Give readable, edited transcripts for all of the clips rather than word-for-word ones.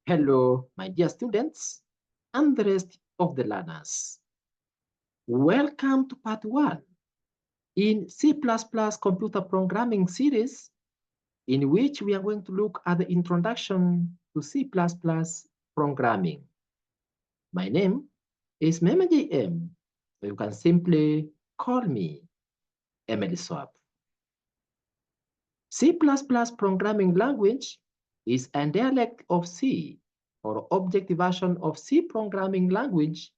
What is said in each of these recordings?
Hello, my dear students and the rest of the learners. Welcome to part 1 in C++ computer programming series, in which we are going to look at the introduction to C++ programming. My name is MemJM, so you can simply call me Emily Swap. C++ programming language is a dialect of C, or object version of C programming language,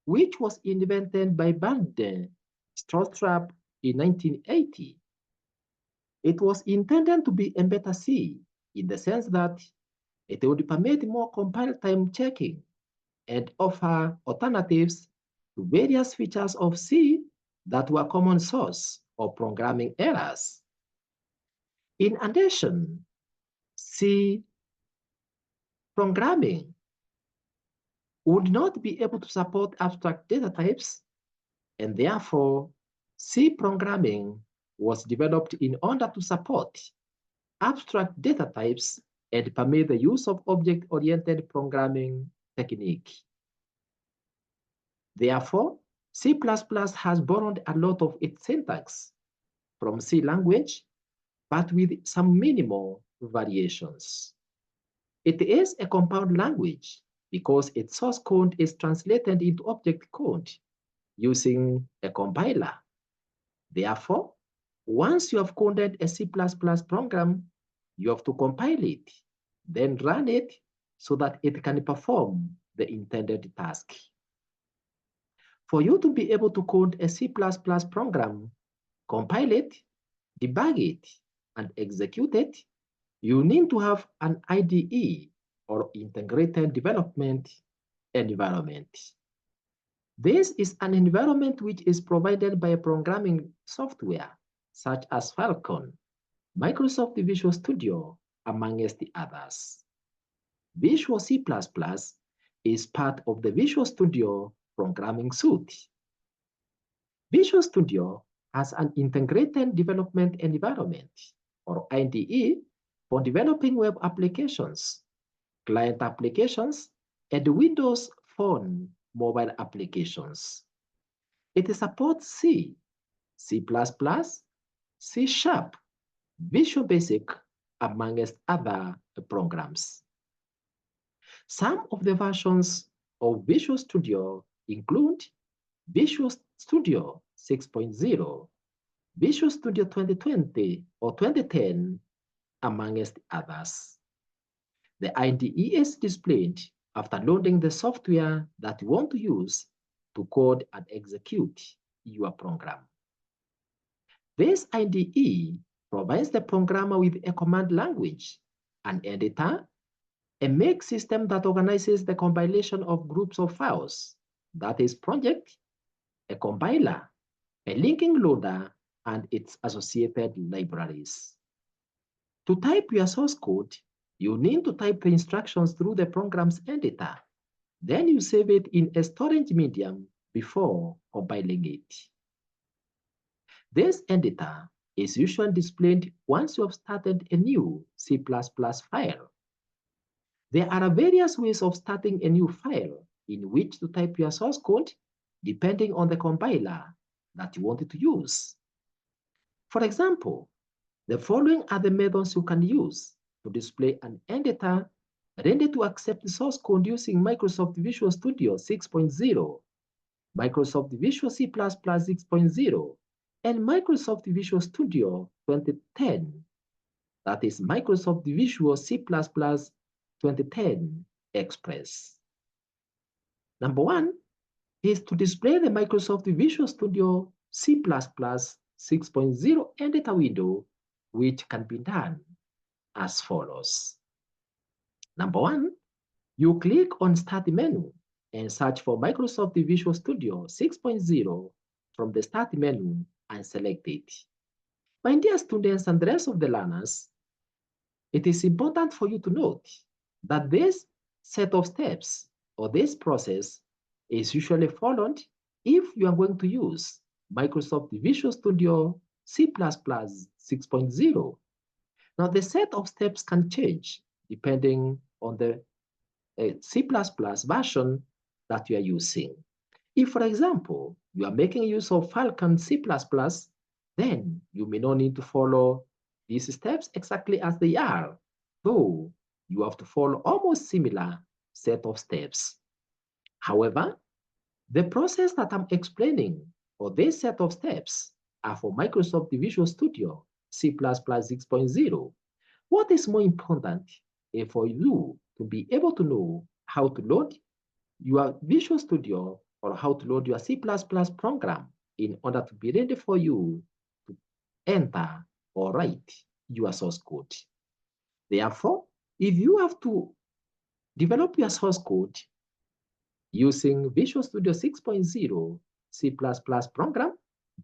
which was invented by Bernd Stroustrup in 1980. It was intended to be a better C in the sense that it would permit more compile time checking and offer alternatives to various features of C that were common source of programming errors. In addition, C programming would not be able to support abstract data types, and therefore C programming was developed in order to support abstract data types and permit the use of object-oriented programming technique. Therefore, C++ has borrowed a lot of its syntax from C language, but with some minimal variations. It is a compound language because its source code is translated into object code using a compiler. Therefore, once you have coded a C++ program, you have to compile it, then run it so that it can perform the intended task. For you to be able to code a C++ program, compile it, debug it, and execute it, you need to have an IDE, or integrated development environment. This is an environment which is provided by a programming software such as Falcon, Microsoft Visual Studio, amongst the others. Visual C++ is part of the Visual Studio programming suite. Visual Studio has an integrated development environment, or IDE, for developing web applications, client applications, and Windows Phone mobile applications. It supports C, C++, C#, Visual Basic, amongst other programs. Some of the versions of Visual Studio include Visual Studio 6.0, Visual Studio 2020 or 2010, amongst others. The IDE is displayed after loading the software that you want to use to code and execute your program. This IDE provides the programmer with a command language, an editor, a make system that organizes the compilation of groups of files, that is project, a compiler, a linking loader, and its associated libraries. To type your source code, you need to type the instructions through the program's editor. Then you save it in a storage medium before compiling it. This editor is usually displayed once you have started a new C++ file. There are various ways of starting a new file in which to type your source code depending on the compiler that you wanted to use. For example, the following are the methods you can use to display an editor ready to accept the source code using Microsoft Visual Studio 6.0, Microsoft Visual C++ 6.0, and Microsoft Visual Studio 2010. That is Microsoft Visual C++ 2010 Express. Number 1 is to display the Microsoft Visual Studio C++ 6.0 editor window, which can be done as follows. Number 1, you click on Start menu and search for Microsoft Visual Studio 6.0 from the Start menu and select it. My dear students and the rest of the learners, it is important for you to note that this set of steps or this process is usually followed if you are going to use Microsoft Visual Studio C++ 6.0. Now, the set of steps can change depending on the C++ version that you are using. If, for example, you are making use of Falcon C++, then you may not need to follow these steps exactly as they are, though you have to follow almost similar set of steps. However, the process that I'm explaining for this set of steps are for Microsoft Visual Studio C++ 6.0. What is more important is for you to be able to know how to load your Visual Studio or how to load your C++ program in order to be ready for you to enter or write your source code. Therefore, if you have to develop your source code using Visual Studio 6.0 C++ program,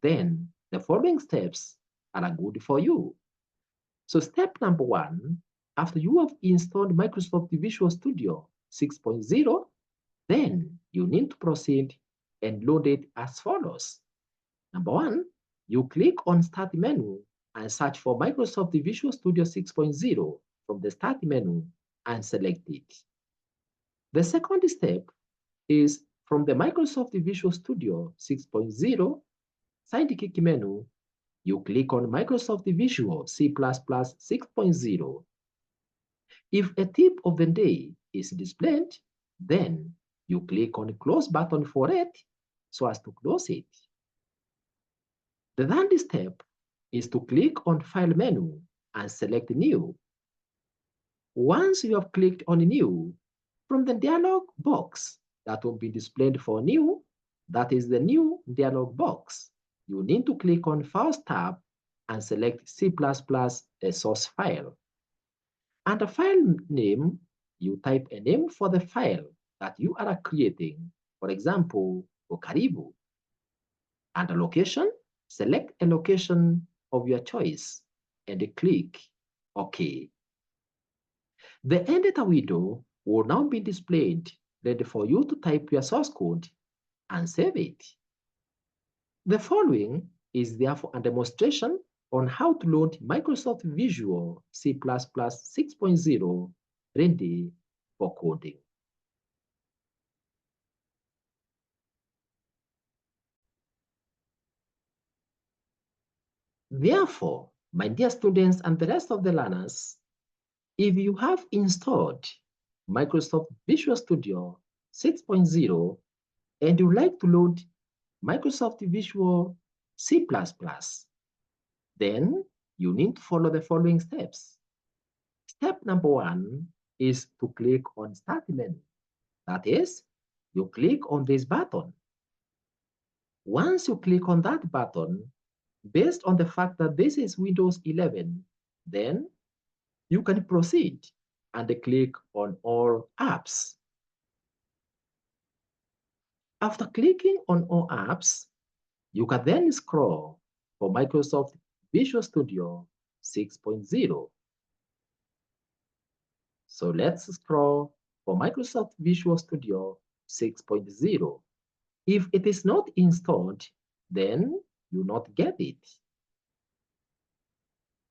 then the following steps are good for you. So step number one, after you have installed Microsoft Visual Studio 6.0, then you need to proceed and load it as follows. Number one, you click on Start menu and search for Microsoft Visual Studio 6.0 from the Start menu and select it. The second step is from the Microsoft Visual Studio 6.0 sidekick menu, you click on Microsoft Visual C++ 6.0. If a tip of the day is displayed, then you click on the close button for it so as to close it. The third step is to click on File menu and select New. Once you have clicked on New, from the dialog box that will be displayed for New, that is the New dialog box, you need to click on Files tab and select C++ a source file. Under file name, you type a name for the file that you are creating, for example, Okaribu. Under location, select a location of your choice and click OK. The editor window will now be displayed, ready for you to type your source code and save it. The following is therefore a demonstration on how to load Microsoft Visual C++ 6.0 ready for coding. Therefore, my dear students and the rest of the learners, if you have installed Microsoft Visual Studio 6.0 and you like to load Microsoft Visual C++, then you need to follow the following steps. Step number one is to click on Start menu. That is, you click on this button. Once you click on that button, based on the fact that this is Windows 11, then you can proceed and click on All Apps. After clicking on All Apps, you can then scroll for Microsoft Visual Studio 6.0. So let's scroll for Microsoft Visual Studio 6.0. If it is not installed, then you not get it.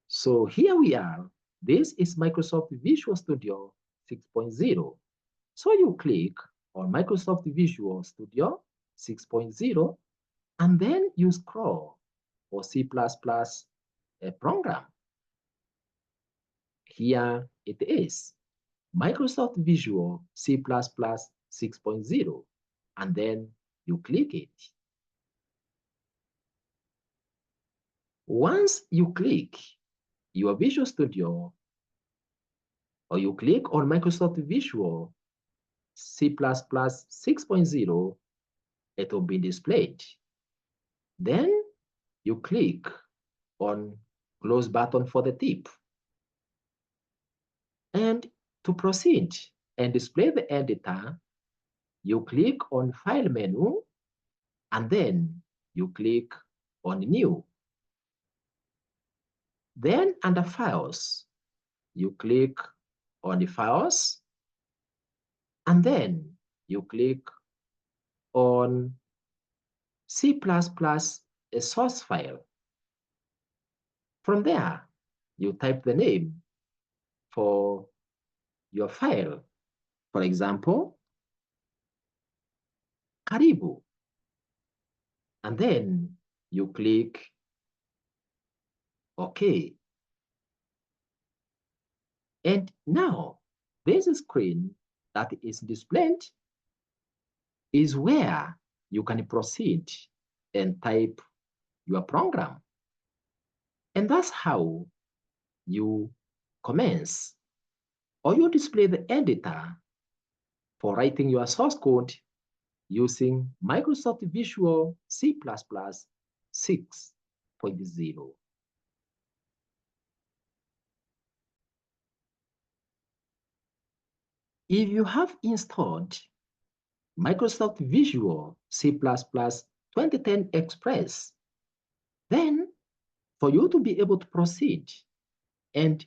So here we are. This is Microsoft Visual Studio 6.0. So you click on Microsoft Visual Studio 6.0 and then you scroll for C++ program. Here it is, Microsoft Visual C++ 6.0, and then you click it. Once you click your Visual Studio or you click on Microsoft Visual C++ 6.0, it will be displayed. Then you click on close button for the tip. And to proceed and display the editor, you click on File menu and then you click on New. Then under Files, you click on the Files and then you click on C++ a source file. From there, you type the name for your file For example, Karibu. And then you click OK. And now this screen that is displayed is where you can proceed and type your program. And that's how you commence or you display the editor for writing your source code using Microsoft Visual C++ 6.0. If you have installed Microsoft Visual C++ 2010 Express, then for you to be able to proceed and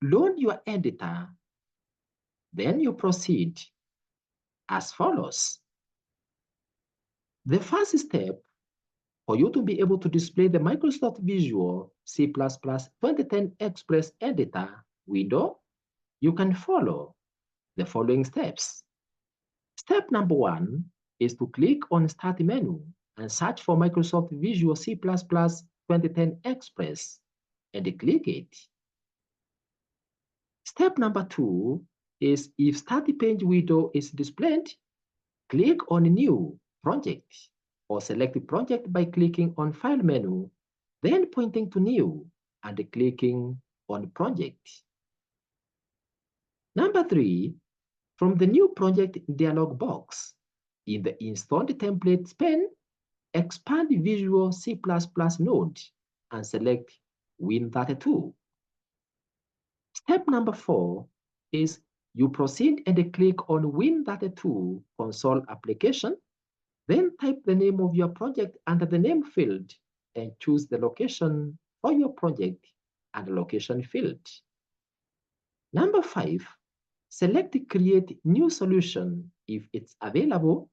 load your editor, then you proceed as follows. The first step for you to be able to display the Microsoft Visual C++ 2010 Express editor window, you can follow the following steps. Step number 1 is to click on Start menu and search for Microsoft Visual C++ 2010 Express and click it. Step number 2 is if Start Page window is displayed, click on New Project or select Project by clicking on File menu, then pointing to New and clicking on Project. Number 3, from the New Project dialog box, in the Installed Templates pane, expand Visual C++ node and select Win32. Step number 4 is you proceed and click on Win32 console application, then type the name of your project under the name field and choose the location for your project and the location field. Number 5, select Create New Solution if it's available,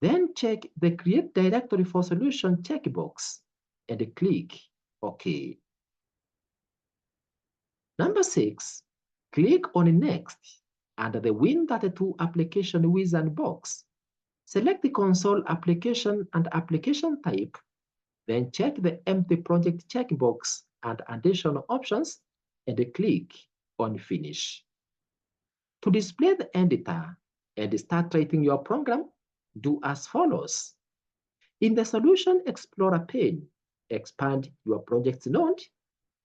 then check the Create Directory for Solution checkbox and click OK. Number 6, click on Next under the Win32 application wizard box. Select the console application and application type, then check the empty project checkbox and additional options and click on Finish. To display the editor and start writing your program, do as follows. In the Solution Explorer pane, expand your project's node,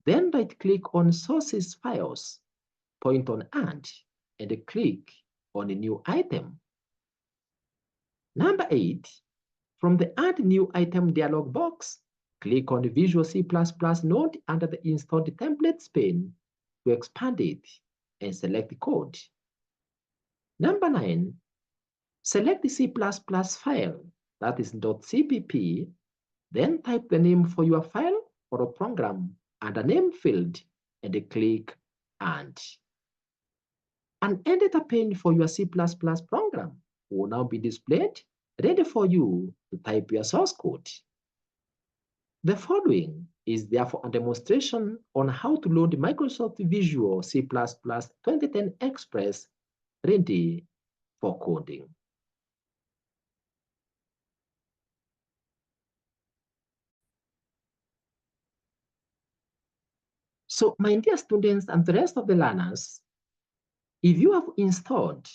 then right-click on Sources Files, point on Add, and click on a New Item. Number 8, from the Add New Item dialog box, click on the Visual C++ node under the Installed Templates pane to expand it and select Code. Number 9, select the C++ file, that is .cpp, then type the name for your file or a program and a name field and click Add. An editor pane for your C++ program will now be displayed, ready for you to type your source code. The following is therefore a demonstration on how to load Microsoft Visual C++ 2010 Express ready for coding. So, my dear students and the rest of the learners, if you have installed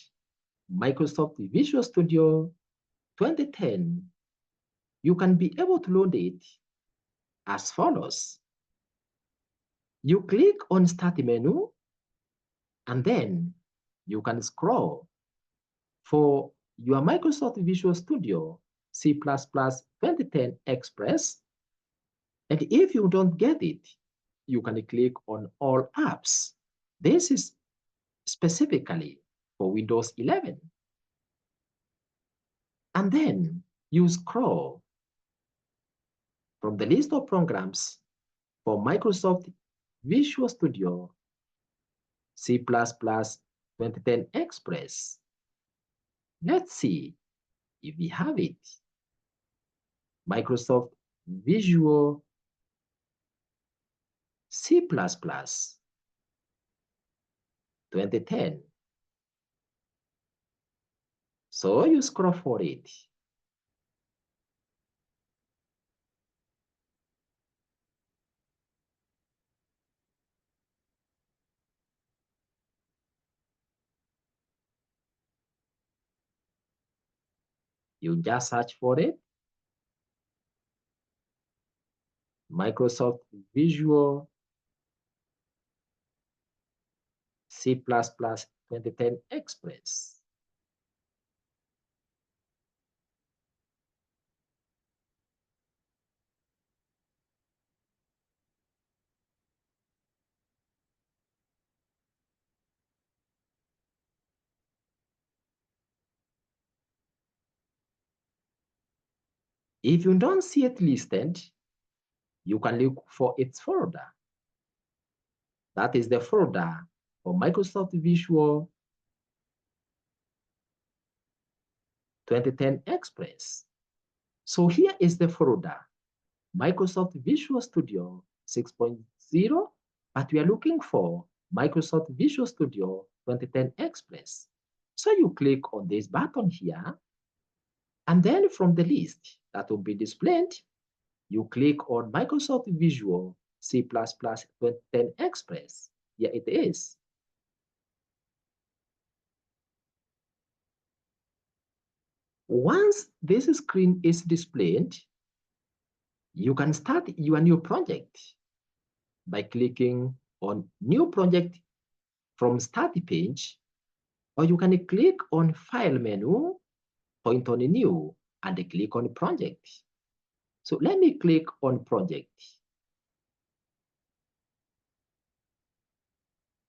Microsoft Visual Studio 2010, you can be able to load it as follows. You click on Start menu, and then you can scroll for your Microsoft Visual Studio C++ 2010 Express. And if you don't get it, you can click on All Apps. This is specifically for Windows 11. And then you scroll from the list of programs for Microsoft Visual Studio C++ 2010 Express. Let's see if we have it. Microsoft Visual C++ 2010. So you scroll for it. You just search for it. Microsoft Visual C++ 2010 Express. If you don't see it listed, you can look for its folder. That is the folder for Microsoft Visual 2010 Express. So here is the folder, Microsoft Visual Studio 6.0, but we are looking for Microsoft Visual Studio 2010 Express. So you click on this button here, and then from the list that will be displayed, you click on Microsoft Visual C++ 2010 Express. Here it is. Once this screen is displayed, you can start your new project by clicking on New Project from Start page, or you can click on File menu, point on New, and click on Project. So let me click on Project.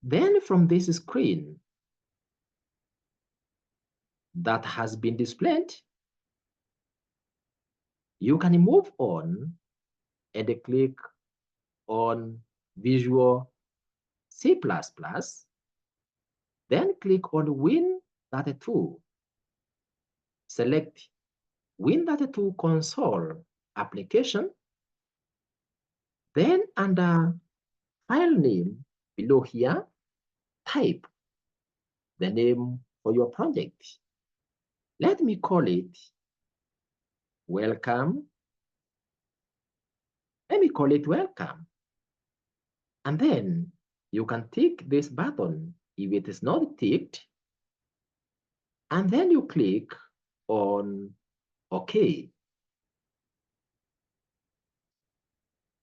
Then from this screen that has been displayed, you can move on and click on Visual C++, then click on Win32. Select Win32 console application. Then under file name below here, type the name for your project. Let me call it Welcome. Let me call it Welcome. And then you can tick this button if it is not ticked. And then you click on OK.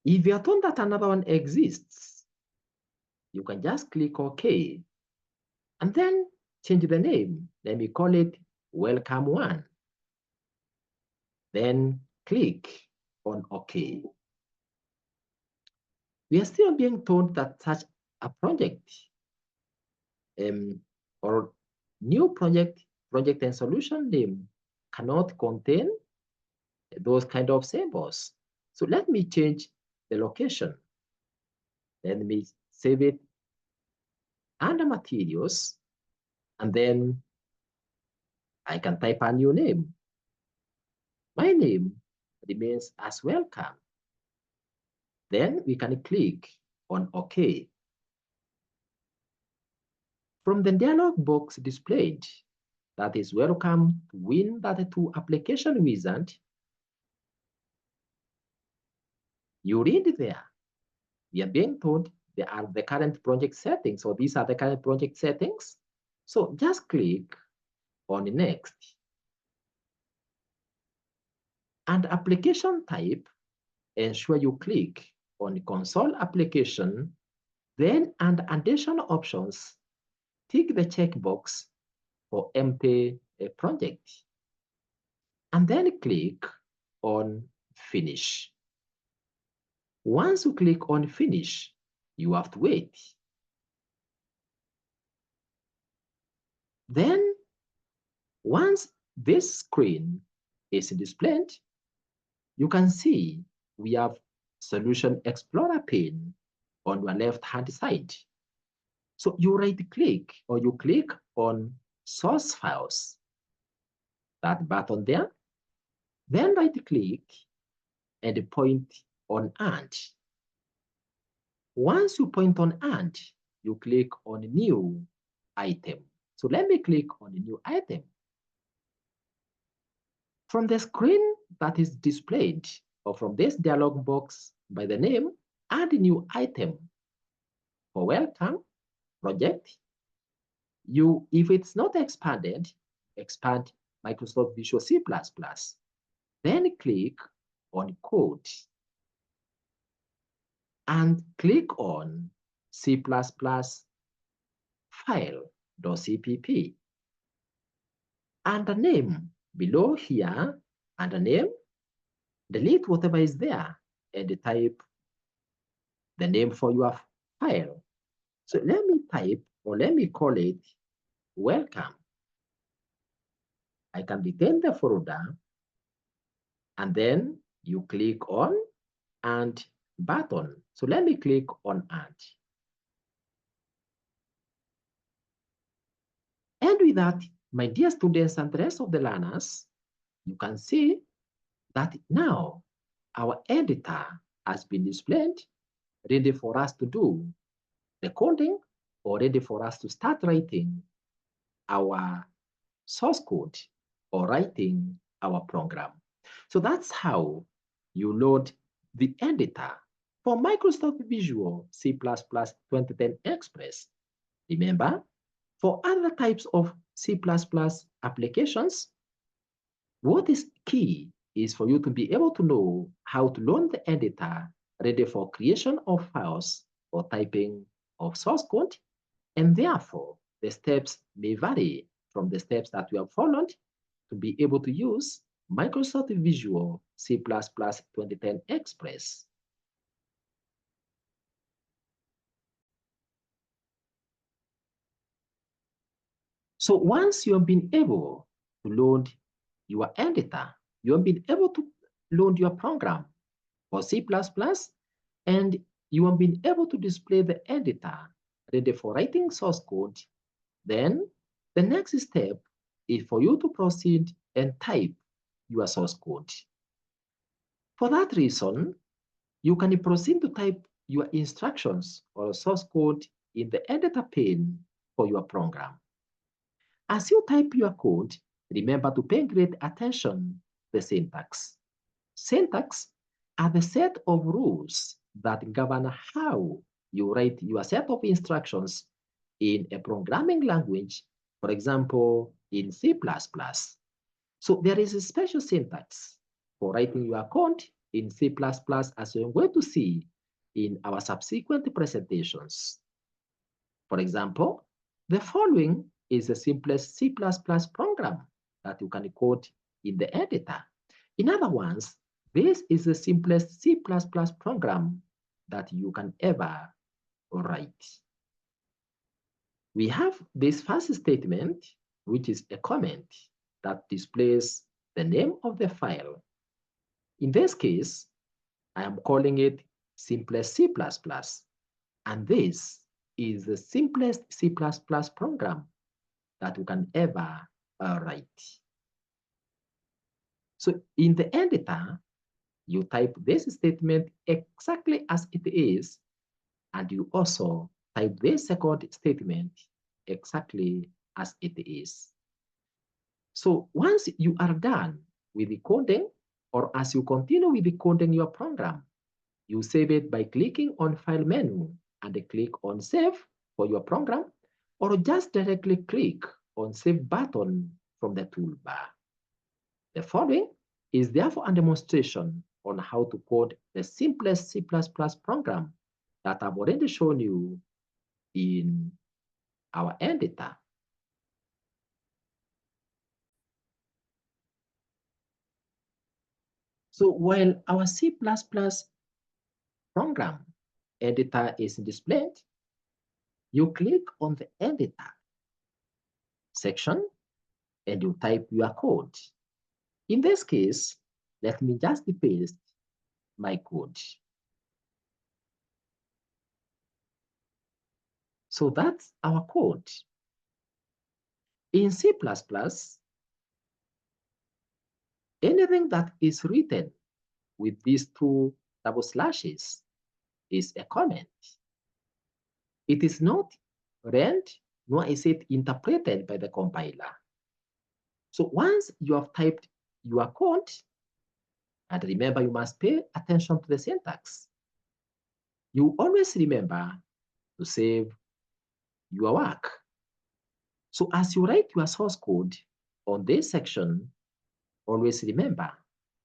If you are told that another one exists, you can just click OK. And then change the name. Let me call it Welcome 1. Then click on OK. We are still being told that such a project or new project and solution name cannot contain those kind of symbols. So let me change the location. Let me save it under materials, and then I can type a new name. My name remains as welcome. Then we can click on OK. From the dialog box displayed, that is welcome to Win32 application wizard, you read there. We are being told they are the current project settings. So these are the current project settings. So just click on next. And application type, ensure you click on console application. Then under additional options, tick the checkbox for empty project. And then click on finish. Once you click on finish, you have to wait. Then once this screen is displayed, you can see we have Solution Explorer pane on your left-hand side. So you right-click or you click on Source Files, that button there, then right-click and point on Add. Once you point on Add, you click on New Item. So let me click on New Item. From the screen that is displayed, or from this dialog box by the name, add a new item for welcome project. If it's not expanded, expand Microsoft Visual C++. Then click on code and click on C++ file.cpp. And the name below here, and the name, delete whatever is there and type the name for your file. So let me type, or let me call it welcome. I can retain the folder, and then you click on add button. So let me click on add. And with that, my dear students and the rest of the learners, you can see that now our editor has been displayed, ready for us to do the coding, or ready for us to start writing our source code or writing our program. So that's how you load the editor for Microsoft Visual C++ 2010 Express. Remember, for other types of C++ applications, what is key is for you to be able to know how to load the editor ready for creation of files or typing of source code, and therefore the steps may vary from the steps that we have followed to be able to use Microsoft Visual C++ 2010 Express. So once you have been able to load your editor, you have been able to load your program for C++, and you have been able to display the editor ready for writing source code, then the next step is for you to proceed and type your source code. For that reason, you can proceed to type your instructions or source code in the editor pane for your program. As you type your code, remember to pay great attention to the syntax. Syntax are the set of rules that govern how you write your set of instructions in a programming language, for example, in C++. So there is a special syntax for writing your code in C++, as you're going to see in our subsequent presentations. For example, the following is the simplest C++ program that you can code in the editor. In other words, this is the simplest C++ program that you can ever write. We have this first statement, which is a comment that displays the name of the file. In this case, I am calling it simplest C++, and this is the simplest C++ program that you can ever write. So in the editor, you type this statement exactly as it is, and you also type this second statement exactly as it is. So once you are done with the coding, or as you continue with the coding your program, you save it by clicking on File menu and click on Save for your program, or just directly click on Save button from the toolbar. The following is therefore a demonstration on how to code the simplest C++ program that I've already shown you in our editor. So while our C++ program editor is displayed, you click on the editor section and you type your code. In this case, let me just paste my code. So that's our code. In C++, anything that is written with these two double slashes is a comment. It is not read, nor is it interpreted by the compiler. So once you have typed your code, and remember, you must pay attention to the syntax. You always remember to save your work. So as you write your source code on this section, always remember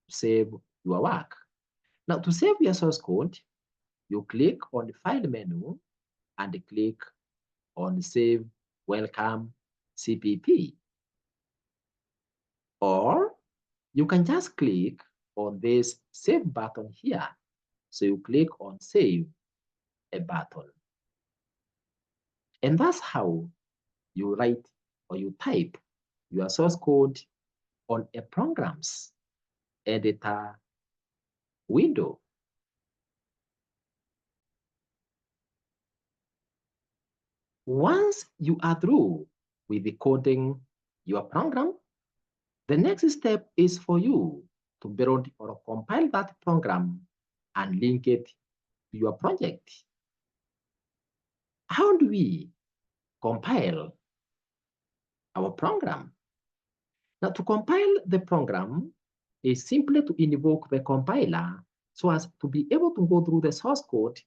to save your work. Now, to save your source code, you click on the File menu and click on Save Welcome CPP. Or you can just click on this Save button here. So you click on Save a button. And that's how you write or you type your source code on a program's editor window. Once you are through with decoding your program, the next step is for you to build or compile that program and link it to your project. How do we compile our program? Now, to compile the program is simply to invoke the compiler so as to be able to go through the source code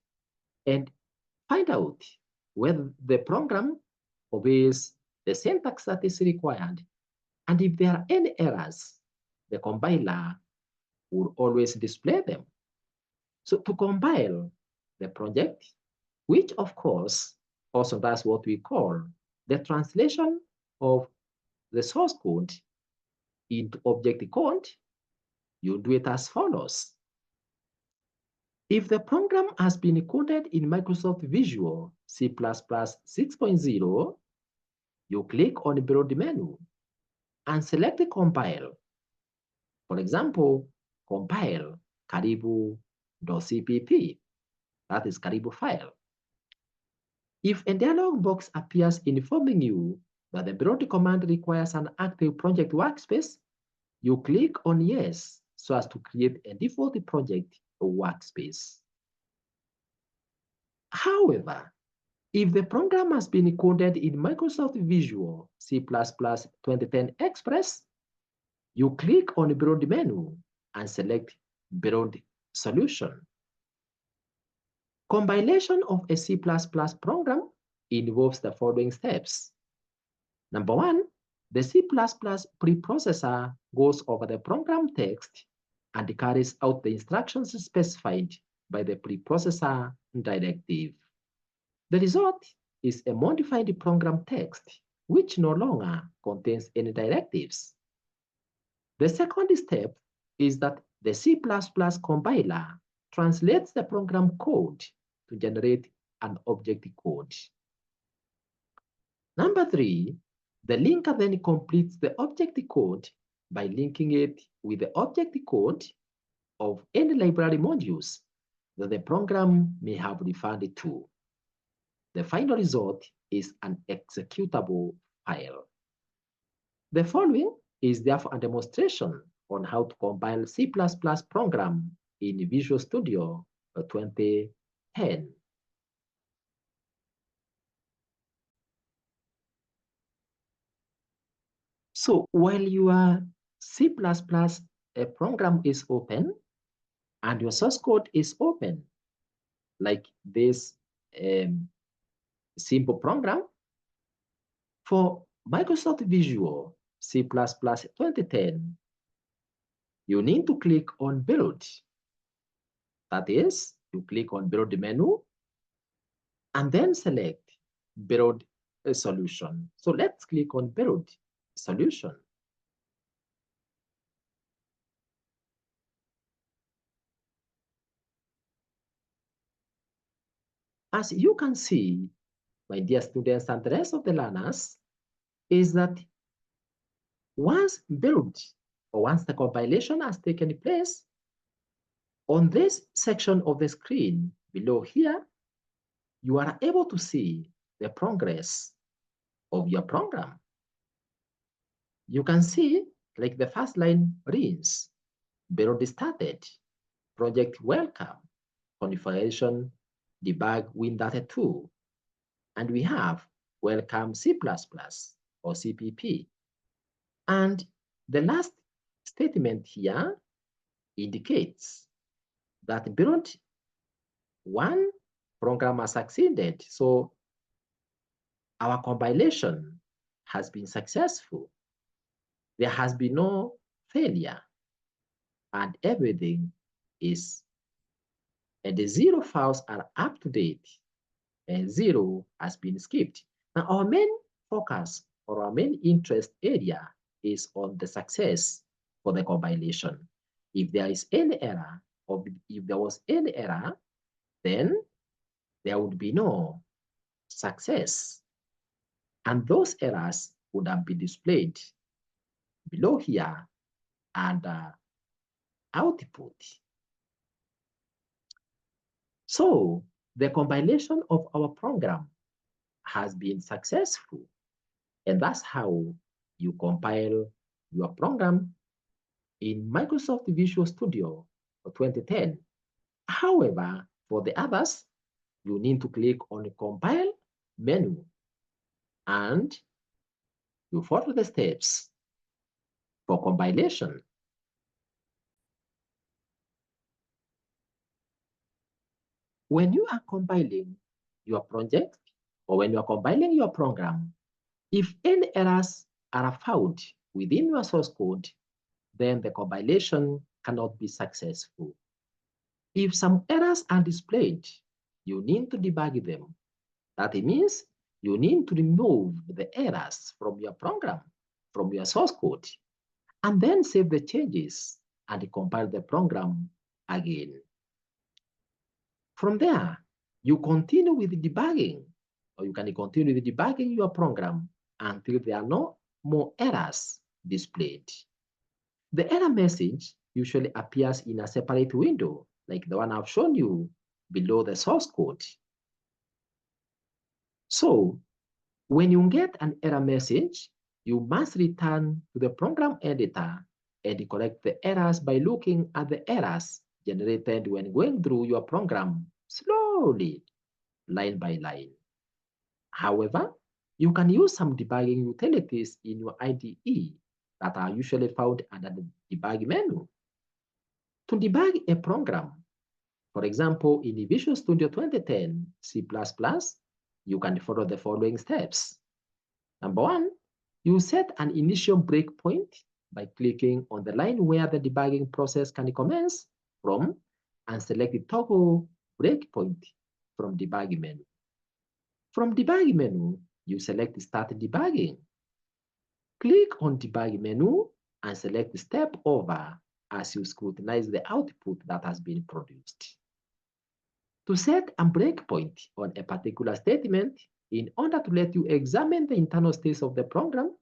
and find out whether the program obeys the syntax that is required. And if there are any errors, the compiler will always display them. So to compile the project, which of course also does what we call the translation of the source code into object code, you do it as follows. If the program has been coded in Microsoft Visual C++ 6.0, you click on the Build menu and select the Compile. For example, compile karibu.cpp, that is Karibu file. If a dialog box appears informing you that the build command requires an active project workspace, you click on Yes so as to create a default project workspace. However, if the program has been coded in Microsoft Visual C++ 2010 Express, you click on the Build menu and select Build Solution. Compilation of a C++ program involves the following steps. Number one, the C++ preprocessor goes over the program text and carries out the instructions specified by the preprocessor directive. The result is a modified program text, which no longer contains any directives. The second step is that the C++ compiler translates the program code to generate an object code. Number three, the linker then completes the object code by linking it with the object code of any library modules that the program may have referred to. The final result is an executable file. The following is therefore a demonstration on how to compile C++ program in Visual Studio 2010. So while your C++ program is open and your source code is open, like this simple program, for Microsoft Visual C++ 2010, you need to click on Build. That is, you click on Build menu and then select Build a solution. So let's click on Build solution. As you can see, my dear students and the rest of the learners, is that once build or once the compilation has taken place, on this section of the screen below here, you are able to see the progress of your program. You can see, like the first line reads, build started, project welcome, configuration, debug win.2, and we have welcome C++ or CPP. And the last statement here indicates that beyond one program has succeeded. So our compilation has been successful. There has been no failure, and everything is, and the zero files are up to date, and zero has been skipped. Now, our main focus or our main interest area is on the success for the compilation. If there is any error, or if there was any error, then there would be no success. And those errors would have been displayed below here under output. So the compilation of our program has been successful. And that's how you compile your program in Microsoft Visual Studio for 2010. However, for the others, you need to click on the Compile menu and you follow the steps for compilation. When you are compiling your project or when you are compiling your program, if any errors are found within your source code, then the compilation cannot be successful. If some errors are displayed, you need to debug them. That means you need to remove the errors from your program, from your source code, and then save the changes and compile the program again. From there, you continue with debugging, or you can continue with debugging your program until there are no more errors displayed. The error message usually appears in a separate window, like the one I've shown you below the source code. So when you get an error message, you must return to the program editor and correct the errors by looking at the errors generated when going through your program slowly, line by line. However, you can use some debugging utilities in your IDE that are usually found under the debug menu. To debug a program, for example, in Visual Studio 2010 C++, you can follow the following steps. Number one, you set an initial breakpoint by clicking on the line where the debugging process can commence from and select the toggle breakpoint from debug menu. From debug menu, you select Start Debugging. Click on Debug menu and select Step Over as you scrutinize the output that has been produced. To set a breakpoint on a particular statement, in order to let you examine the internal states of the program,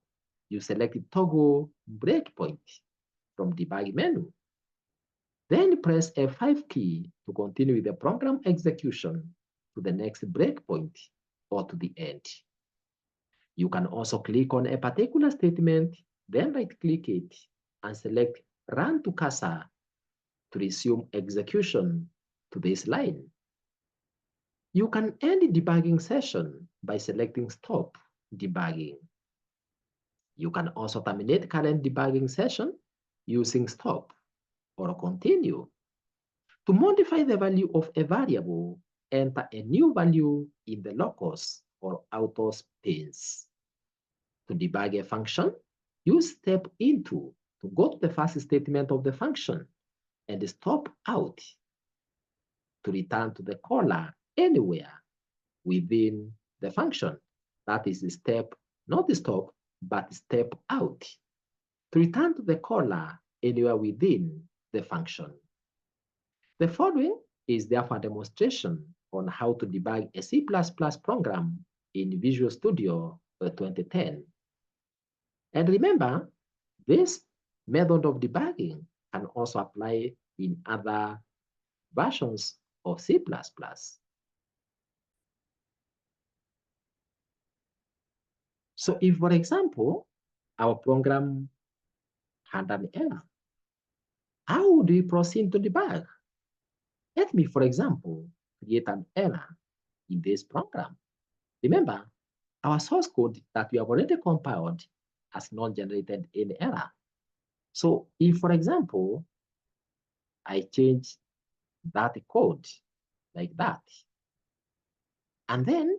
you select Toggle Breakpoint from Debug menu. Then press F5 key to continue with the program execution to the next breakpoint or to the end. You can also click on a particular statement, then right-click it and select Run to Cursor to resume execution to this line. You can end the debugging session by selecting Stop Debugging. You can also terminate current debugging session using Stop or Continue. To modify the value of a variable, enter a new value in the locus or autos panes. To debug a function, use step into to go to the first statement of the function and stop out to return to the caller anywhere within the function. That is the step, not the stop, but step out to return to the caller anywhere within the function. The following is therefore a demonstration on how to debug a C++ program in Visual Studio 2010. And remember, this method of debugging can also apply in other versions of C++. So if, for example, our program had an error, how would we proceed to debug? Let me, for example, create an error in this program. Remember, our source code that we have already compiled has not generated any error. So if, for example, I change that code like that, and then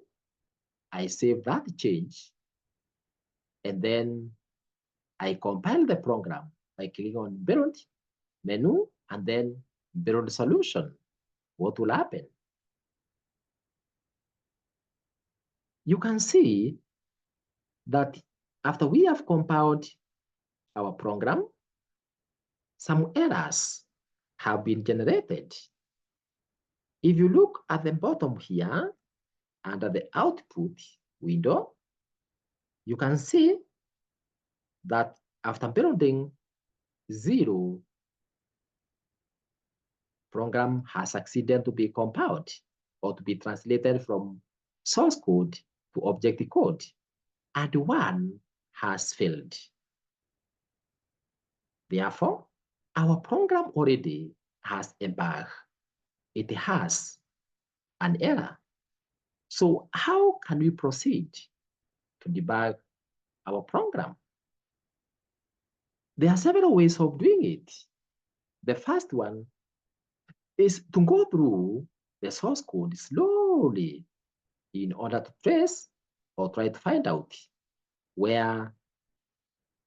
I save that change, and then I compile the program by clicking on build menu and then build solution. What will happen? You can see that after we have compiled our program, some errors have been generated. If you look at the bottom here, under the output window, you can see that after building 0, program has succeeded to be compiled or to be translated from source code to objective code, and 1 has failed. Therefore, our program already has a bug. It has an error. So how can we proceed to debug our program? There are several ways of doing it. The first one is to go through the source code slowly in order to trace or try to find out where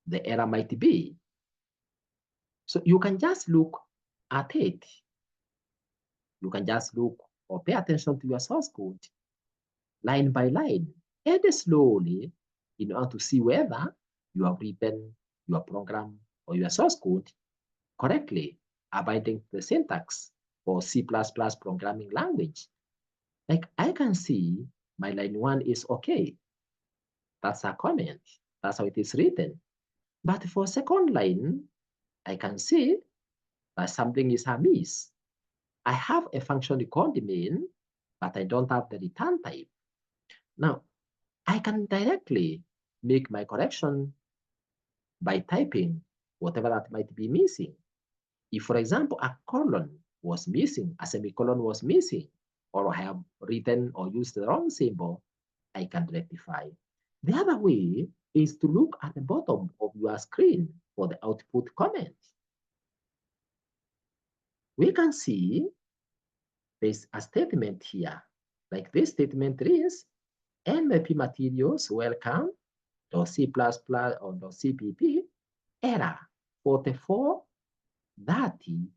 the error might be. So you can just look at it. You can just look or pay attention to your source code line by line and slowly in order to see whether you have written your program or your source code correctly, abiding the syntax for C++ programming language. Like I can see my line 1 is okay. That's a comment. That's how it is written. But for second line, I can see that something is amiss. I have a function called main, but I don't have the return type. Now, I can directly make my correction by typing whatever that might be missing. If, for example, a colon was missing, a semicolon was missing, or I have written or used the wrong symbol, I can rectify. The other way is to look at the bottom of your screen for the output comment. We can see there's a statement here. Like this statement reads, MLP materials welcome .c++ or .cpp error 4430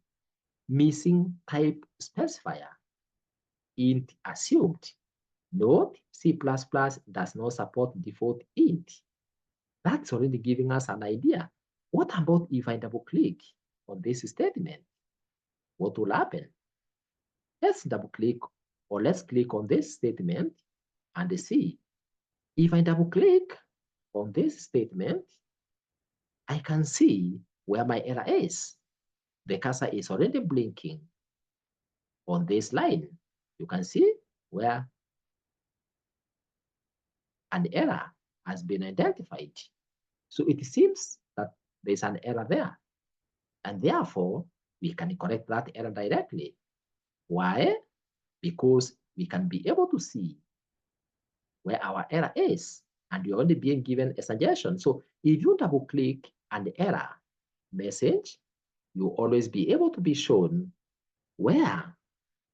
missing type specifier int assumed. Note C++ does not support default int. That's already giving us an idea. What about if I double click on this statement? What will happen? Let's double click or let's click on this statement and see. If I double click on this statement, I can see where my error is. The cursor is already blinking on this line. You can see where an error has been identified. So it seems that there's an error there. And therefore, we can correct that error directly. Why? Because we can be able to see where our error is, and you're only being given a suggestion. So if you double click an error message, you'll always be able to be shown where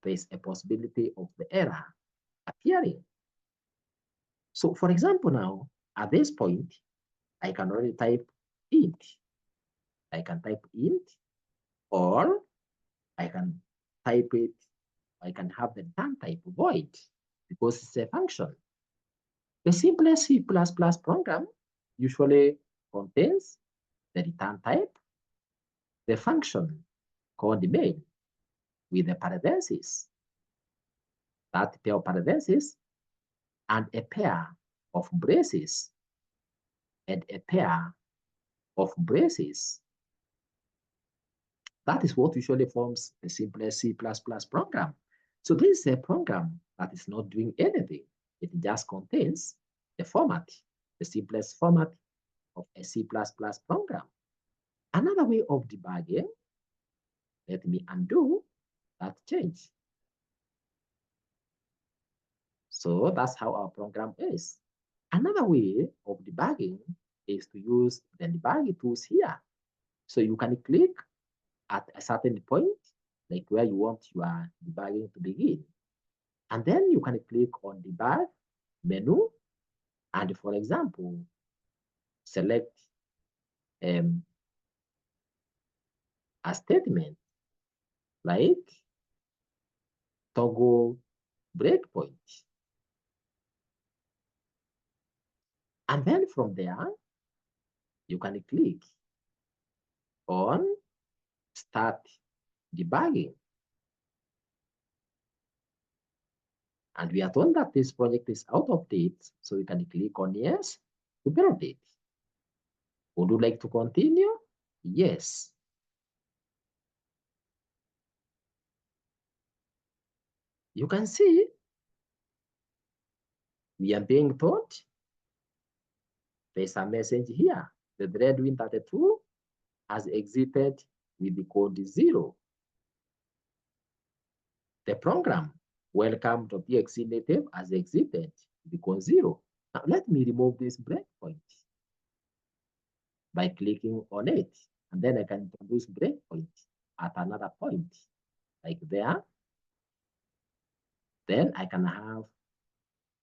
there's a possibility of the error appearing. So for example, now, at this point, I can only type int. I can type int, or I can type it, I can have the return type void because it's a function. The simplest C++ program usually contains the return type, the function called the main with the parentheses, that pair of parentheses, and a pair of braces, and a pair of braces. That is what usually forms the simplest C++ program. So this is a program that is not doing anything. It just contains the format, the simplest format of a C++ program. Another way of debugging, let me undo that change. So that's how our program is. Another way of debugging is to use the debugging tools here. So you can click at a certain point, like where you want your debugging to begin. And then you can click on debug menu. And for example, select a statement like toggle breakpoint. And then from there, you can click on start debugging. And we are told that this project is out of date, so we can click on yes to build it. Would you like to continue? Yes. You can see we are being told there's a message here. The thread win32 has exited with the code 0. The program welcome.exe native has exited with the code 0. Now let me remove this breakpoint by clicking on it. And then I can introduce breakpoint at another point, like there. Then I can have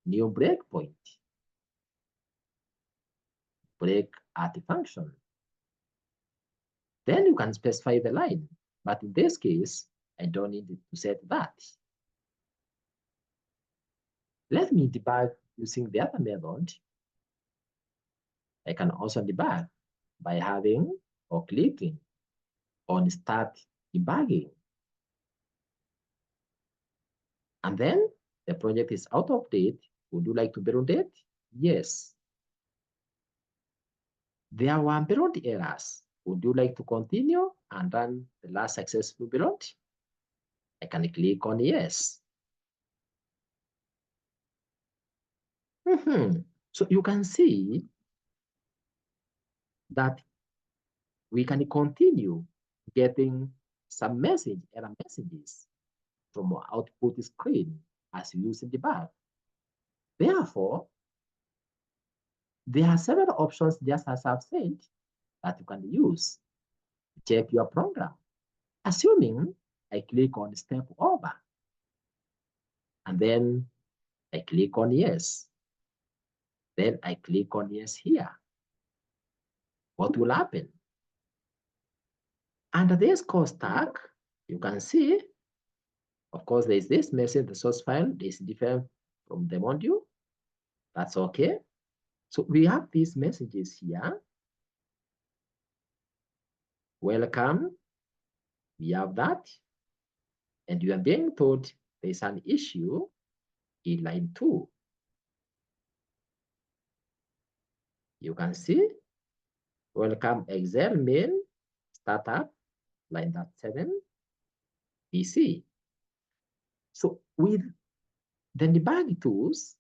new breakpoint, break at function. Then you can specify the line. But in this case, I don't need to set that. Let me debug using the other method. I can also debug by having or clicking on start debugging. And then the project is out of date. Would you like to build it? Yes. There were build errors. Would you like to continue and run the last successful build? I can click on yes. So you can see that we can continue getting some error messages from our output screen as we use debug. Therefore, there are several options, just as I've said, that you can use to check your program. Assuming I click on step over, and then I click on yes. Then I click on yes here. What will happen? Under this code stack, you can see, of course, there is this message, the source file is different from the module. That's okay. So we have these messages here. Welcome. We have that. And you are being told there's an issue in line 2. You can see, welcome Excel main startup, line 7, PC. So with the debug tools,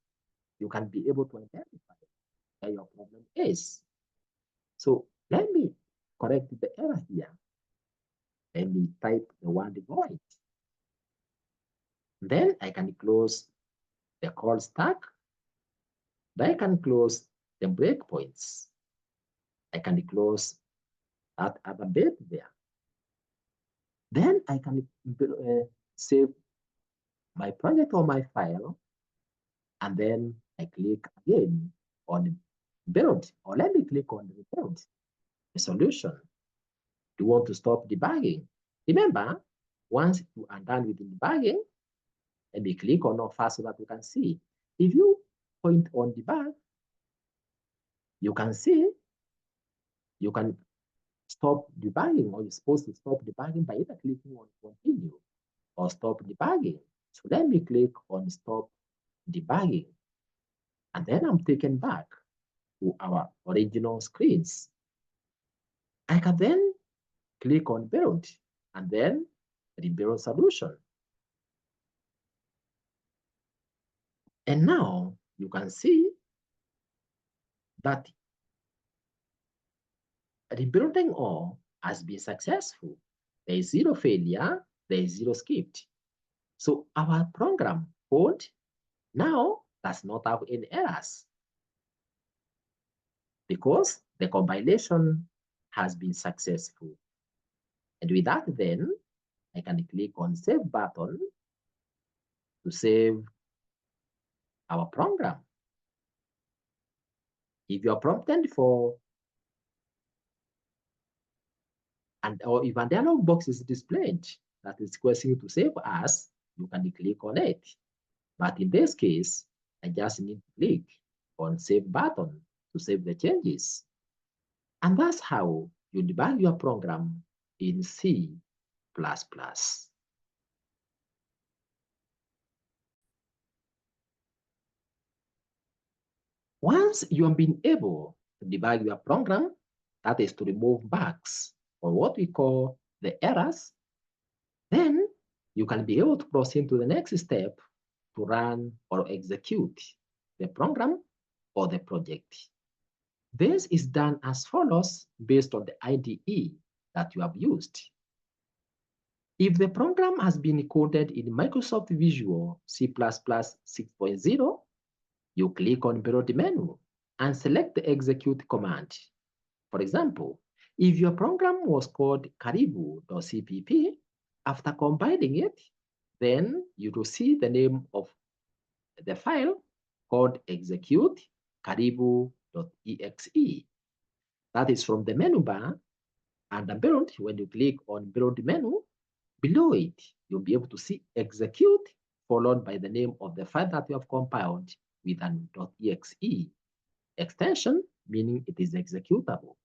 you can be able to identify where your problem is. So let me correct the error here. Let me type the word void. Then I can close the call stack. Then I can close the breakpoints. I can close that other bit there. Then I can save my project or my file, and then I click again on build, or let me click on the build, the solution. Do you want to stop debugging? Remember, once you are done with the debugging, let me click on no first so that you can see. If you point on debug, you can see you can stop debugging, or you're supposed to stop debugging by either clicking on continue or stop debugging. So let me click on stop debugging. And then I'm taken back to our original screens. I can then click on build and then rebuild solution. And now you can see that rebuilding all has been successful. There is zero failure, there is zero skipped. So our program code now does not have any errors because the compilation has been successful. And with that, then I can click on Save button to save our program. If you are prompted for or if a dialog box is displayed that is requesting you to save as, you can click on it. But in this case, I just need to click on Save button to save the changes. And that's how you debug your program in C++. Once you have been able to debug your program, that is to remove bugs or what we call the errors, then you can be able to proceed to the next step to run or execute the program or the project. This is done as follows based on the IDE that you have used. If the program has been coded in Microsoft Visual C++ 6.0, you click on below the menu and select the execute command. For example, if your program was called karibu.cpp, after compiling it, then you will see the name of the file called execute karibu.exe. That is from the menu bar, and below, when you click on below the menu, below it, you'll be able to see execute followed by the name of the file that you have compiled with an .exe extension, meaning it is executable.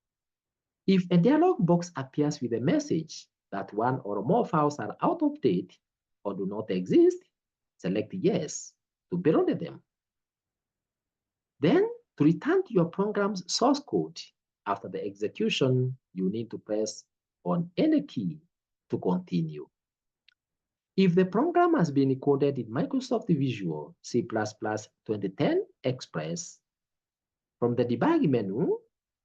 If a dialog box appears with a message that one or more files are out of date or do not exist, select yes to build them. Then, to return to your program's source code, after the execution, you need to press on any key to continue. If the program has been coded in Microsoft Visual C++ 2010 Express, from the debug menu,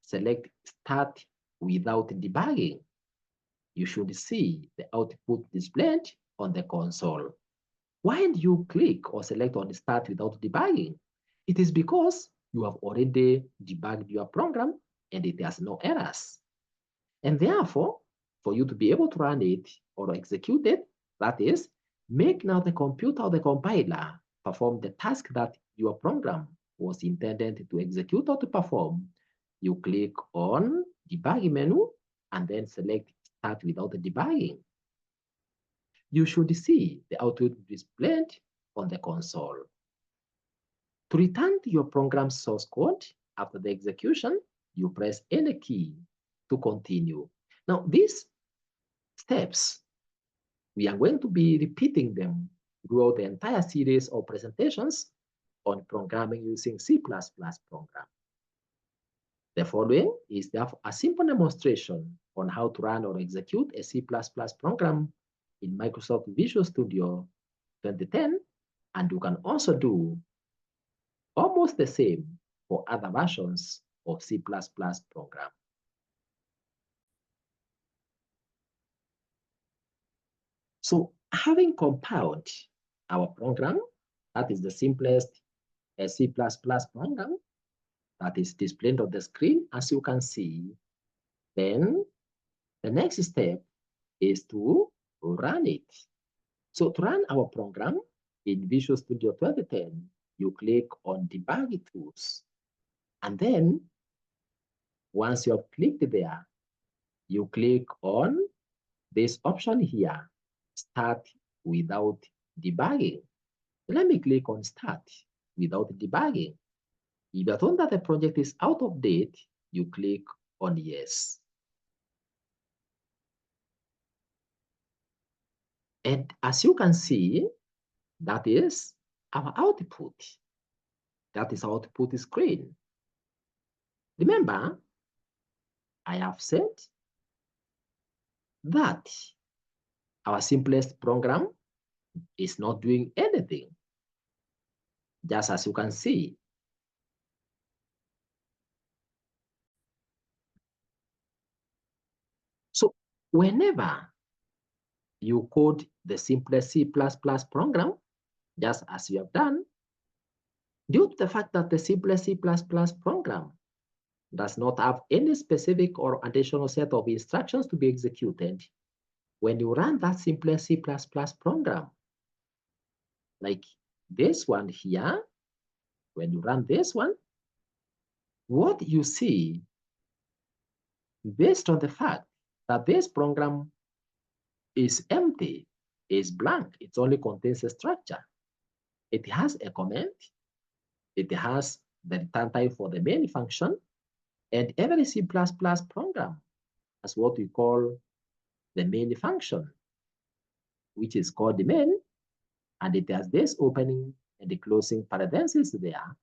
select Start Without Debugging. You should see the output displayed on the console. Why do you click or select on Start Without Debugging? It is because you have already debugged your program and it has no errors. And therefore, for you to be able to run it or execute it, that is, make now the computer or the compiler perform the task that your program was intended to execute or to perform, you click on Debug menu and then select Start Without Debugging. You should see the output displayed on the console. To return to your program's source code after the execution, you press any key to continue. Now, these steps, we are going to be repeating them throughout the entire series of presentations on programming using C++ program. The following is therefore a simple demonstration on how to run or execute a C++ program in Microsoft Visual Studio 2010, and you can also do almost the same for other versions of C++ program. So having compiled our program, that is the simplest C++ program that is displayed on the screen, as you can see, then the next step is to run it. So to run our program in Visual Studio 2010, you click on Debug Tools. And then once you have clicked there, you click on this option here, Start Without Debugging. Let me click on Start Without Debugging. If you're told that the project is out of date, you click on Yes. And as you can see, that is our output. That is our output screen. Remember, I have said that our simplest program is not doing anything, just as you can see. So whenever you code the simplest C++ program, just as you have done, due to the fact that the simplest C++ program does not have any specific or additional set of instructions to be executed when you run that simple C++ program. Like this one here, when you run this one, what you see, based on the fact that this program is empty, is blank, it only contains a structure. It has a comment, it has the return type for the main function, and every C++ program has what we call the main function, which is called the main, and it has this opening and the closing parentheses there,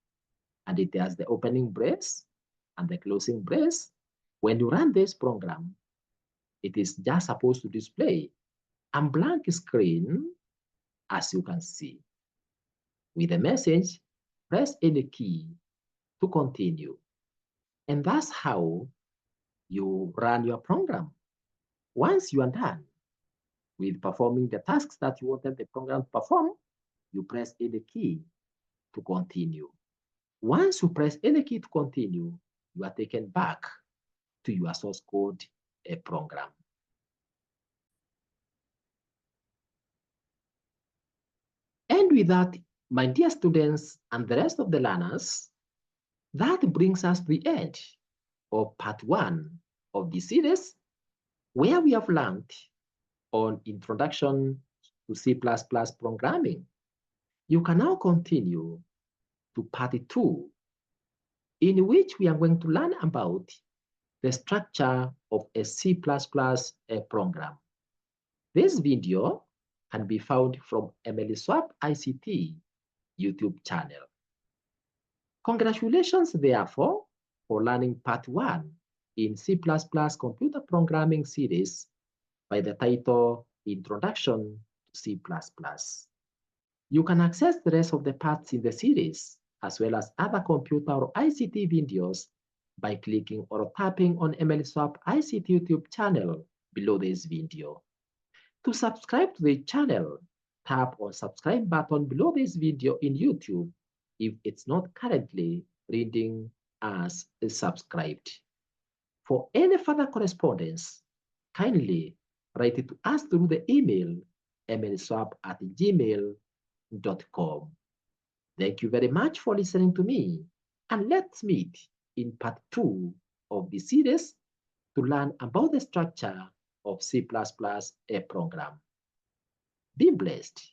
and it has the opening brace and the closing brace. When you run this program, it is just supposed to display a blank screen, as you can see, with a message, press any key to continue. And that's how you run your program. Once you are done with performing the tasks that you wanted the program to perform, you press any key to continue. Once you press any key to continue, you are taken back to your source code program. And with that, my dear students and the rest of the learners, that brings us to the end of part 1 of the series, where we have learned on Introduction to C++ Programming. You can now continue to part 2, in which we are going to learn about the structure of a C++ program. This video can be found from Emily Swap ICT YouTube channel. Congratulations, therefore, for learning part 1 in C++ computer programming series by the title Introduction to C++. You can access the rest of the parts in the series, as well as other computer or ICT videos, by clicking or tapping on Emily Swap ICT YouTube channel below this video. To subscribe to the channel, tap on subscribe button below this video in YouTube if it's not currently reading as subscribed. For any further correspondence, kindly write it to us through the email emilyswap@gmail.com. Thank you very much for listening to me, and let's meet in part 2 of the series to learn about the structure of C++ program. Be blessed.